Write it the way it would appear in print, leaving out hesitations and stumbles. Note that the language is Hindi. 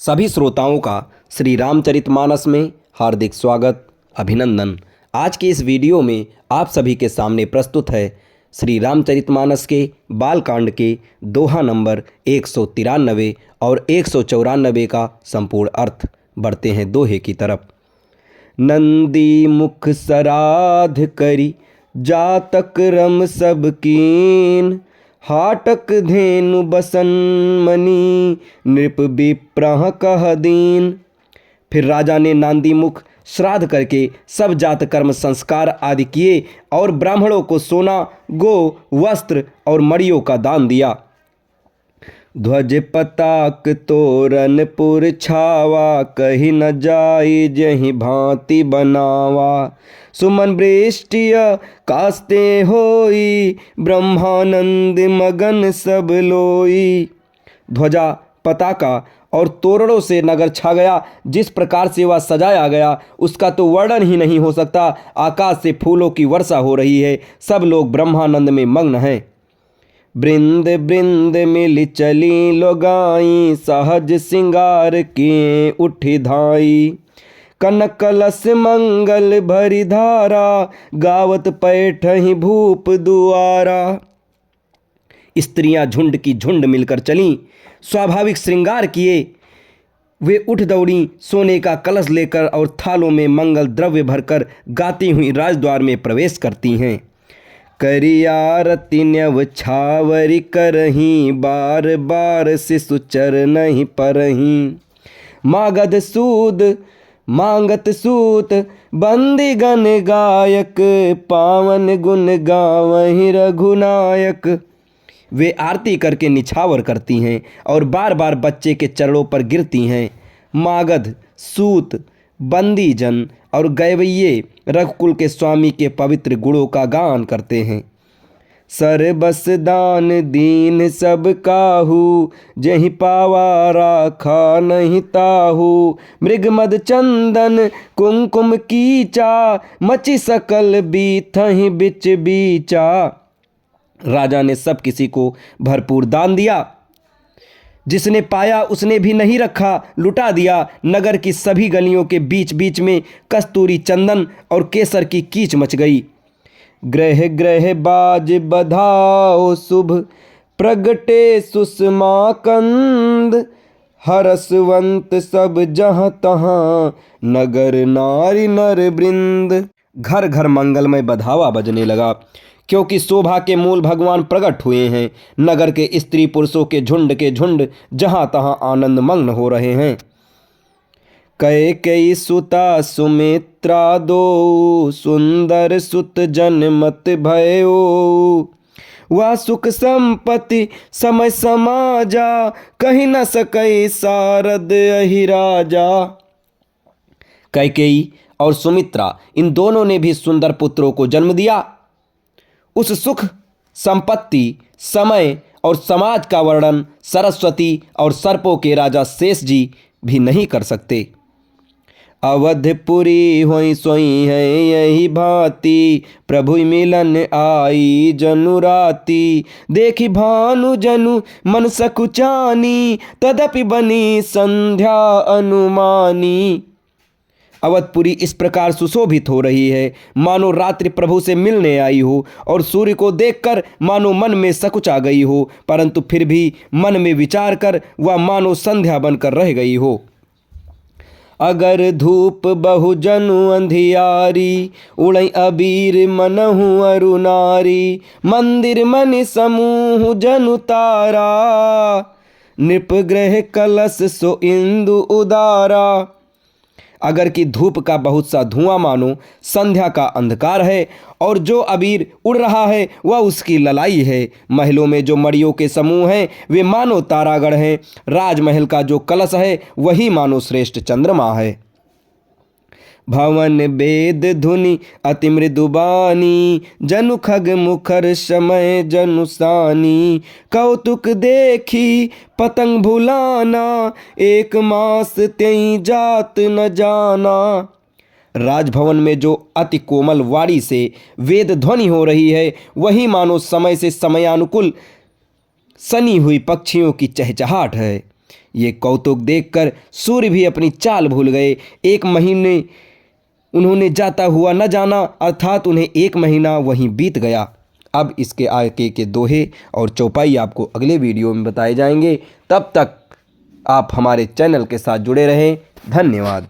सभी श्रोताओं का श्री रामचरितमानस में हार्दिक स्वागत अभिनंदन। आज के इस वीडियो में आप सभी के सामने प्रस्तुत है श्री रामचरितमानस के बालकांड के दोहा नंबर 193 और 194 का संपूर्ण अर्थ। बढ़ते हैं दोहे की तरफ। नंदी मुख सराध करी जातक रम सब कीन, हाटक धेनु बसन मनी नृप विप्रह कह दीन। फिर राजा ने नांदी मुख श्राद्ध करके सब जात कर्म संस्कार आदि किए और ब्राह्मणों को सोना, गो, वस्त्र और मड़ियों का दान दिया। ध्वज पताक तोरण पुर छावा, कही न जाई जहि भांति बनावा। सुमन वृष्टिय कास्ते होई, ब्रह्मानंद मगन सब लोई। ध्वजा, पताका और तोरणों से नगर छा गया। जिस प्रकार से वह सजाया गया उसका तो वर्णन ही नहीं हो सकता। आकाश से फूलों की वर्षा हो रही है। सब लोग ब्रह्मानंद में मग्न हैं। बृंद बृंद मिल चली लोगाई, सहज सिंगार किए उठी धाई। कनक कलश मंगल भरी धारा, गावत पैठहि भूप दुआरा। स्त्रियां झुंड की झुंड मिलकर चलीं, स्वाभाविक श्रृंगार किए वे उठ दौड़ी, सोने का कलश लेकर और थालों में मंगल द्रव्य भरकर गाती हुई राजद्वार में प्रवेश करती हैं। करियारति न्यव छावरी करहीं, बार बार शिशु चरनहि परहीं। मांगत सूत बंदी गण गायक, पावन गुण गावहीं रघुनायक। वे आरती करके निछावर करती हैं और बार बार बच्चे के चरणों पर गिरती हैं। मागध, सूत, बंदी जन और गैवैये रघुकुल के स्वामी के पवित्र गुणों का गान करते हैं। सरबस दान दीन सब काहू, जहि पावा राखा नहीं ताहू। मृगमद चंदन कुमकुम कीचा, मचि सकल बीथहि बिच बीचा। राजा ने सब किसी को भरपूर दान दिया। जिसने पाया उसने भी नहीं रखा, लुटा दिया। नगर की सभी गलियों के बीच बीच में कस्तूरी, चंदन और केसर की कीच मच गई। ग्रह ग्रह बाज बधाओ शुभ, प्रगटे सुषमा कंद। हरसवंत सब जहाँ तहाँ, नगर नारी नर वृंद। घर घर मंगलमय बधावा बजने लगा, क्योंकि शोभा के मूल भगवान प्रकट हुए हैं। नगर के स्त्री पुरुषों के झुंड जहां तहां आनंद मग्न हो रहे हैं। कैकेयी सुता सुमित्रा दो, सुंदर सुत जनमत भयो। वह सुख संपत्ति समय समाजा, कहीं न सकई सारद अहि राजा। कैकेयी और सुमित्रा इन दोनों ने भी सुंदर पुत्रों को जन्म दिया। उस सुख, संपत्ति, समय और समाज का वर्णन सरस्वती और सर्पों के राजा शेष जी भी नहीं कर सकते। अवधपुरी होई सोई है यही भांति, प्रभु मिलन आई जनु राती। देखी भानु जनु मन सकुचानी, तदपि बनी संध्या अनुमानी। अवधपुरी इस प्रकार सुशोभित हो रही है मानो रात्रि प्रभु से मिलने आई हो, और सूर्य को देखकर मानो मन में सकुचा गई हो, परंतु फिर भी मन में विचार कर वह मानो संध्या बनकर रह गई हो। अगर धूप बहु जनु अंधियारी, उड़ई अबीर मनहु अरुनारी। मंदिर मन समूह जनु तारा, नृप ग्रह कलश सो इंदु उदारा। अगर कि धूप का बहुत सा धुआं मानो संध्या का अंधकार है, और जो अबीर उड़ रहा है वह उसकी ललाई है। महलों में जो मड़ियों के समूह हैं वे मानो तारागढ़ हैं। राजमहल का जो कलश है वही मानो श्रेष्ठ चंद्रमा है। भवन वेद धुनि अति मृदुबानी, जनु खग मुखर समय जनु सानी। कौतुक देखी पतंग भुलाना, एक मास त्यई जात न जाना। राजभवन में जो अति कोमल वाणी से वेद ध्वनि हो रही है वही मानो समय से समयानुकूल सनी हुई पक्षियों की चहचहाट है। ये कौतुक देखकर सूर्य भी अपनी चाल भूल गए। 1 महीने उन्होंने जाता हुआ न जाना, अर्थात उन्हें 1 महीना वहीं बीत गया। अब इसके आगे के दोहे और चौपाई आपको अगले वीडियो में बताए जाएंगे। तब तक आप हमारे चैनल के साथ जुड़े रहें। धन्यवाद।